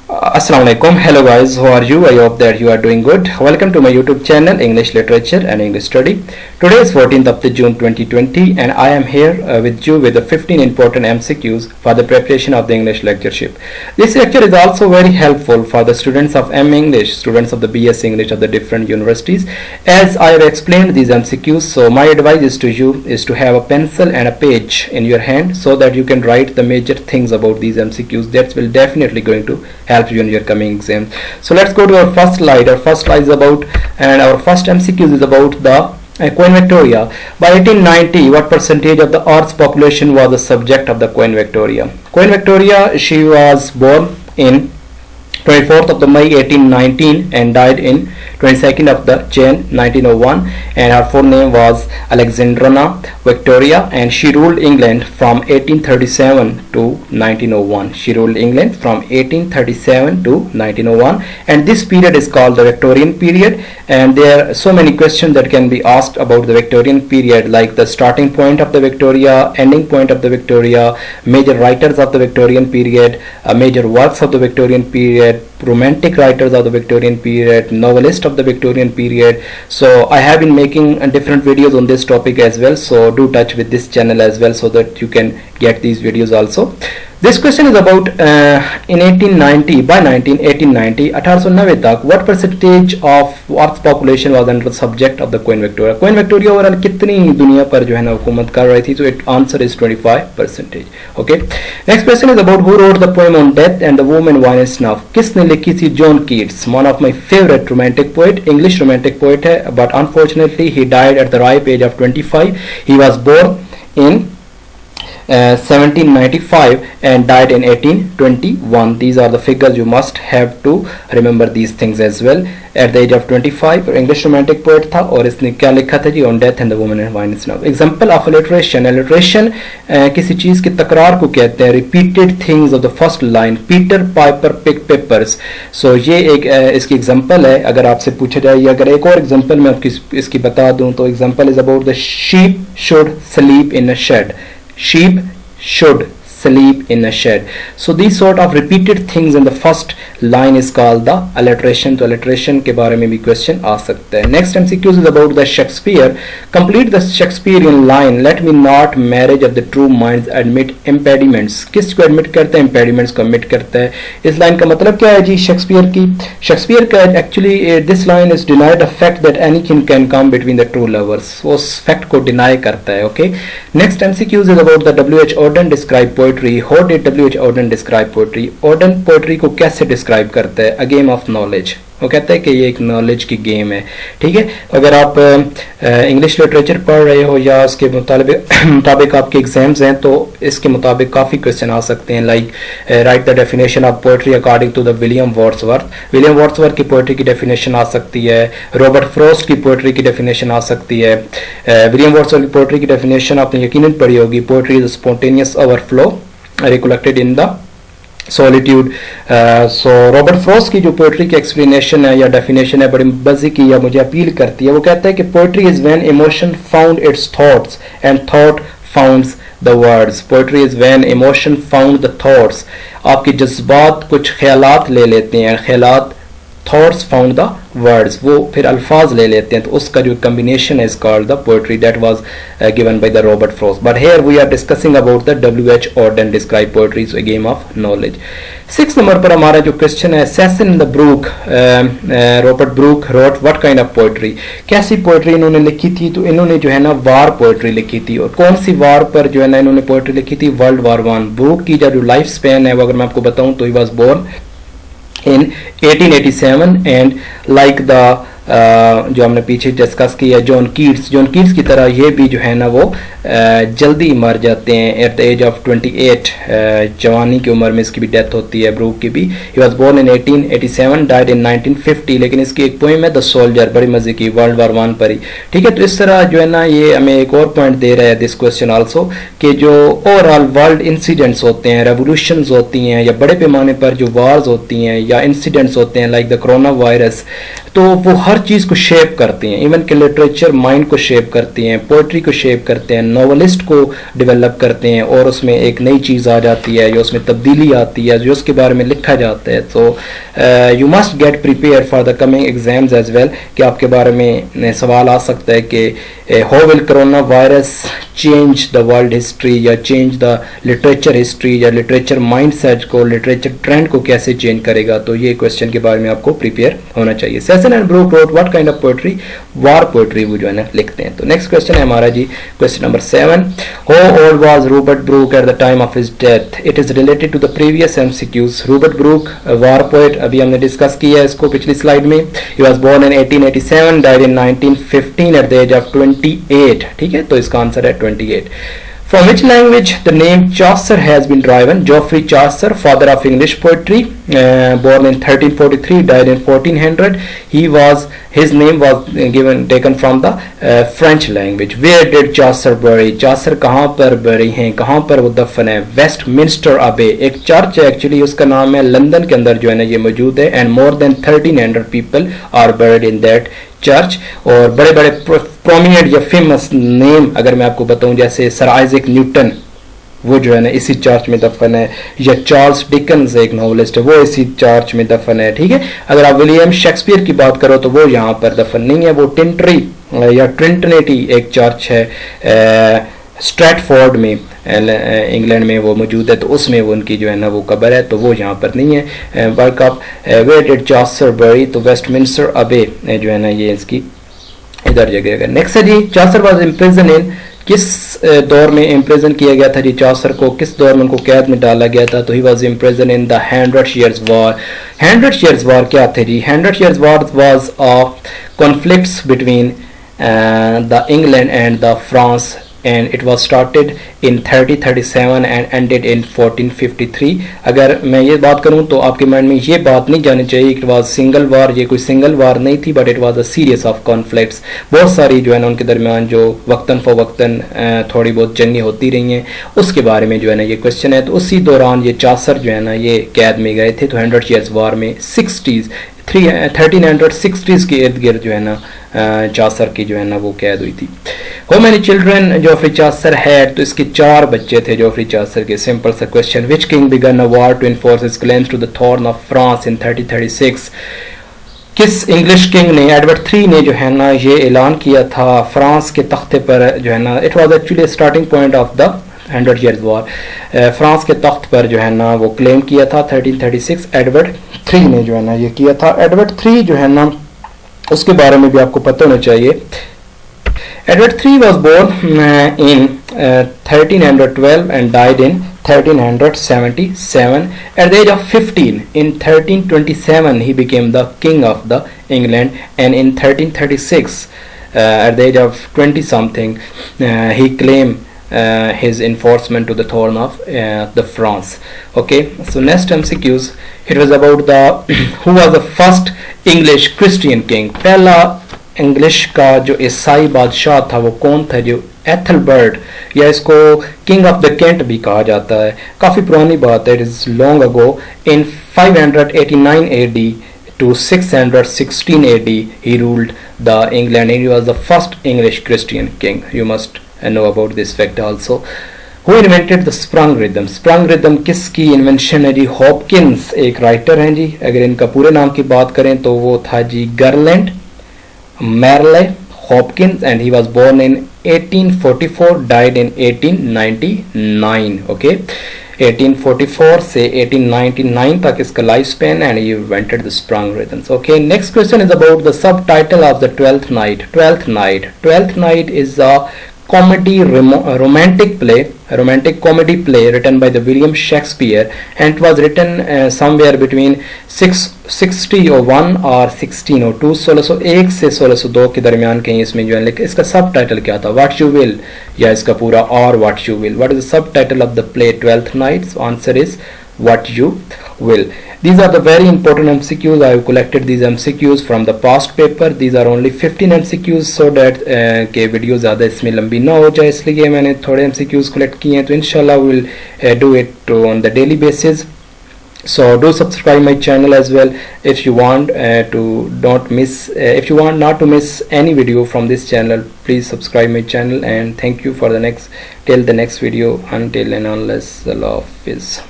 Assalamualaikum. Hello guys, how are you? I hope that you are doing good. Welcome to my YouTube channel English Literature and English Study. Today is 14th of June 2020 and I am here with you with the 15 important MCQs for the preparation of the English lectureship. This lecture is also very helpful for the students of M English, students of the BS English of the different universities. As I have explained these MCQs, so my advice is to you is to have a pencil and a page in your hand so that you can write the major things about these MCQs. That will definitely going to help you in your coming exam. So let's go to our first slide. Our first slide is about, and our first MCQ is about the Queen Victoria. By 1890, what percentage of the Earth's population was the subject of the Queen Victoria? Queen Victoria, she was born in 24th of the May 1819 and died in 22nd of the Jan 1901, and her full name was Alexandrina Victoria, and she ruled England from 1837 to 1901. She ruled England from 1837 to 1901, and this period is called the Victorian period. And there are so many questions that can be asked about the Victorian period, like the starting point of the Victoria, ending point of the Victoria, major writers of the Victorian period, major works of the Victorian period, romantic writers of the Victorian period, novelist of the Victorian period. So I have been making different videos on this topic as well, so do touch with this channel as well so that you can get these videos also. This question is about in 1890, by 1890, 1890 तक what percentage of Earth's population was under the subject of the Queen Victoria? Queen Victoria overall कितनी दुनिया पर जो है ना हुकूमत कर रही थी? So it answer is 25%. Okay. Next question is about who wrote the poem on death and the woman wine and snuff? किसने लिखी थी? John Keats, one of my favorite romantic poet, English romantic poet है, but unfortunately he died at the ripe age of 25. He was born in 1795 and died in 1821. These are the figures, you must have to remember these things as well. At the age of 25 English romantic poet था, और इसने क्या लिखा था जी? On death and the woman and wine and snuff. Example of alliteration. Alliteration किसी चीज़ की तकरार को कहते हैं. Repeated things of the first line. Peter Piper picked peppers. So ये एक इसकी example है. अगर आपसे पूछा जाए, अगर एक और example मैं आपकी इसकी बता दूं तो example is about the sheep should sleep in a shed. Sheep should sleep in a shed. So these sort of repeated things in the first line is called the alliteration. तो alliteration के बारे में भी question आ सकता है. Next MCQ is about the Shakespeare. Complete the Shakespearean line. Let me not marriage of the true minds admit impediments. किसको admit करता है? Impediments को admit करता है. इस line का मतलब क्या है जी? Shakespeare की Shakespeare का actually this line is denied the fact that anything can come between the true lovers. वो उस fact को deny करता है. Okay. Next MCQ is about the W.H. Auden describe poetry. How did W.H. Auden describe poetry? Auden poetry को कैसे describe करता है? A game of knowledge. वो कहता है कि ये एक नॉलेज की गेम है. ठीक है. अगर आप इंग्लिश लिटरेचर पढ़ रहे हो या उसके मुताबिक आपके एग्जाम्स हैं तो इसके मुताबिक काफ़ी क्वेश्चन आ सकते हैं. Like write the definition of poetry according to the William Wordsworth. William Wordsworth की पोएट्री की डेफिनेशन आ सकती है. रॉबर्ट फ्रॉस्ट की पोएट्री की डेफिनेशन आ सकती है. विलियम वर्ड्सवर्थ की पोएट्री की डेफिनेशन आपने यकीनन पढ़ी होगी. Poetry is spontaneous overflow recollected in the solitude. So Robert Frost की जो पोएट्री की एक्सप्लेनेशन है या डेफिनेशन है बड़ी मजे की या मुझे अपील करती है. वो कहता है कि poetry is when emotion found its thoughts and thought founts the words. Poetry is when emotion found the thoughts. आपके जज्बात कुछ ख्यालात ले लेते हैं, ख्यालात थॉट्स फाउंड द वर्ड्स, वो फिर अल्फाज ले लेते हैं, तो उसका जो combination is called the poetry that was given by the Robert Frost. But here we are discussing about the W.H. Auden describe poetry is a game of knowledge. 6 number पर हमारा जो क्वेश्चन है, Sassoon the Brooke, Robert Brooke wrote what kind of poetry? कैसी पोएट्री इन्होंने लिखी थी? तो इन्होंने जो है ना वार पोएट्री लिखी थी. और कौन सी वार पर जो है ना इन्होंने पोएट्री लिखी थी? World war 1. ब्रूक की जो लाइफ स्पैन है वो अगर मैं आपको बताऊं तो he was born in 1887 and like the जो हमने पीछे डिस्कस किया जॉन कीट्स की तरह ये भी जो है ना वो जल्दी मर जाते हैं. एट द एज ऑफ 28 जवानी की उम्र में इसकी भी डेथ होती है. ब्रूक की भी. He was born in 1887 died in 1950. लेकिन इसकी एक पोएम है द सोल्जर, बड़ी मजे की, वर्ल्ड वार 1 पर ही. ठीक है. तो इस तरह जो है ना ये हमें एक और पॉइंट दे रहा है दिस क्वेश्चन आल्सो कि जो ओवरऑल वर्ल्ड इंसिडेंट्स होते हैं, रेवोल्यूशंस होती हैं या बड़े पैमाने पर जो वार्स होती हैं या इंसिडेंट्स होते हैं लाइक द कोरोना वायरस, तो वो हर चीज़ को शेप करती हैं. इवन के लिटरेचर माइंड को शेप करती हैं, पोएट्री को शेप करते हैं, नॉवलिस्ट को डेवलप करते हैं और उसमें एक नई चीज़ आ जाती है, जो उसमें तब्दीली आती है, जो उसके बारे में लिखा जाता है। तो you must get prepare for the coming exams as well, कि आपके बारे में सवाल आ सकता है कि how will corona virus change the world history, या चेंज द लिटरेचर हिस्ट्री, या लिटरेचर माइंडसेट को, लिटरेचर ट्रेंड को कैसे चेंज करेगा। तो ये क्वेश्चन के बारे में आपको प्रिपेयर होना चाहिए। Sassoon and Brooke wrote what kind of poetry, war poetry वो जो है ना लिखते हैं। तो नेक्स्ट क्वेश्चन है हमारा जी question number 7, how old was Robert Brooke at the time of his death, it is related to the previous MCQs. Robert Brooke war poet, अभी हमने डिस्कस किया है इसको पिछली स्लाइड में। He was born in 1887, died in 1915 at the age of 28। ठीक है, तो इसका आंसर है 28। From which language the name Chaucer has been derived? Geoffrey Chaucer, father of English poetry, born in 1343, died in 1400. His name was taken from the French language. Where did Chaucer bury? Chaucer कहाँ पर bury हैं, कहाँ पर वो दफन है? Westminster Abbey, एक church है एक्चुअली, उसका नाम है, लंदन के अंदर जो है ना ये मौजूद है। And more than 1300 people are buried in that church. और बड़े बड़े प्रोमिनेंट या फेमस नेम अगर मैं आपको बताऊं, जैसे सर आइजैक न्यूटन, वो जो है ना इसी चर्च में दफन है, या चार्ल्स डिकन्स एक नॉवलिस्ट है, वो इसी चर्च में दफन है। ठीक है, अगर आप विलियम शेक्सपियर की बात करो तो वो यहाँ पर दफन नहीं है, वो टिंटरी या ट्रिंटनिटी एक चर्च है स्ट्रैटफोर्ड में इंग्लैंड में वो मौजूद है, तो उसमें वो उनकी जो है ना वो कब्र है, तो वो यहाँ पर नहीं है। Work of where did Chaucer bury, तो वेस्टमिंस्टर अबे जो है ना ये इसकी इधर जगह है। नेक्स्ट है जी, चॉसर वाज इम्प्रिजन इन, किस दौर में इम्प्रिजन किया गया था जी चॉसर को, किस दौर में उनको कैद में डाला गया था? तो he was imprison in the 100 Years War। 100 Years War क्या थे जी? 100 Years War was conflicts between the England and the France, and it was started in 1337 and ended in 1453। अगर मैं ये बात करूं तो आपके माइंड में ये बात नहीं जानी चाहिए कि it was सिंगल वार, ये कोई सिंगल वार नहीं थी, but it was a series of conflicts. बहुत सारी जो है ना उनके दरमियान जो वक्तन फ़वक्तन थोड़ी बहुत जंगें होती रही हैं, उसके बारे में जो है ना ये क्वेश्चन है। तो उसी दौरान ये चॉसर जो है ना ये कैद में गए थे। तो 100 Years War में 1360s के इर्द गिर्द जो है ना चॉसर की जो है ना वो कैद हुई थी। How many children Geoffrey Chaucer had, तो इसके 4 बच्चे थे जोफ्री चॉसर के। सिंपल सा question, which king began a war to enforce his claims to the throne of France in 1336। किस इंग्लिश किंग ने, एडवर्ड III ने जो है ना ये ऐलान किया था फ्रांस के तख्ते पर जो है ना, it was actually starting point of the 100 Years War। France के तख्त पर जो है ना वो क्लेम किया था 1336, एडवर्ड III ने जो है ना ये किया था। एडवर्ड III जो है ना उसके बारे में भी आपको पता होना चाहिए। Edward III was born in 1312 and died in 1377. At the age of 15, in 1327, he became the king of the England, and in 1336, at the age of 20-something, he claimed his enforcement to the throne of the France. Okay, so next MCQs, it was about the who was the first English Christian king. पहला English का जो ईसाई बादशाह था वो कौन था? जो एथलबर्ट, या इसको किंग ऑफ द कैंट भी कहा जाता है। काफ़ी पुरानी बात है, it is long ago. In 589 AD to 616 AD he ruled the England, and he was the first English Christian king. You must know about this fact also. Who invented the sprung rhythm? sprung rhythm किसकी invention है जी? Hopkins एक writer हैं जी। अगर इनका पूरे नाम की बात करें तो वो था जी garland Merle Hopkins, and he was born in 1844, died in 1899. Okay, 1844 से 1899 तक इसका life span, and he invented the sprung rhythms. Okay, next question is about the subtitle of the 12th Night. 12th Night. 12th Night is a comedy romantic comedy play written by the William Shakespeare, and it was written somewhere between 661 और 1602, 1601 से 1602 के दरमियान कहीं इसमें जो है। लेकिन इसका सब टाइटल क्या था? What You Will, या इसका पूरा और What You Will? What is the subtitle of the play 12th Night? So answer is What You Will. These are the very important MCQs. I have collected these MCQs from the past paper. These are only 15 MCQs, so that के video ज़्यादा इसमें लंबी ना हो जाए, इसलिए मैंने थोड़े MCQs कलेक्ट किए हैं। तो इंशाल्लाह will do it on the daily basis. So do subscribe my channel as well if you want to don't miss if you want not to miss any video from this channel. Please subscribe my channel, and thank you for the next till the next video. Until and unless, Allah Hafiz.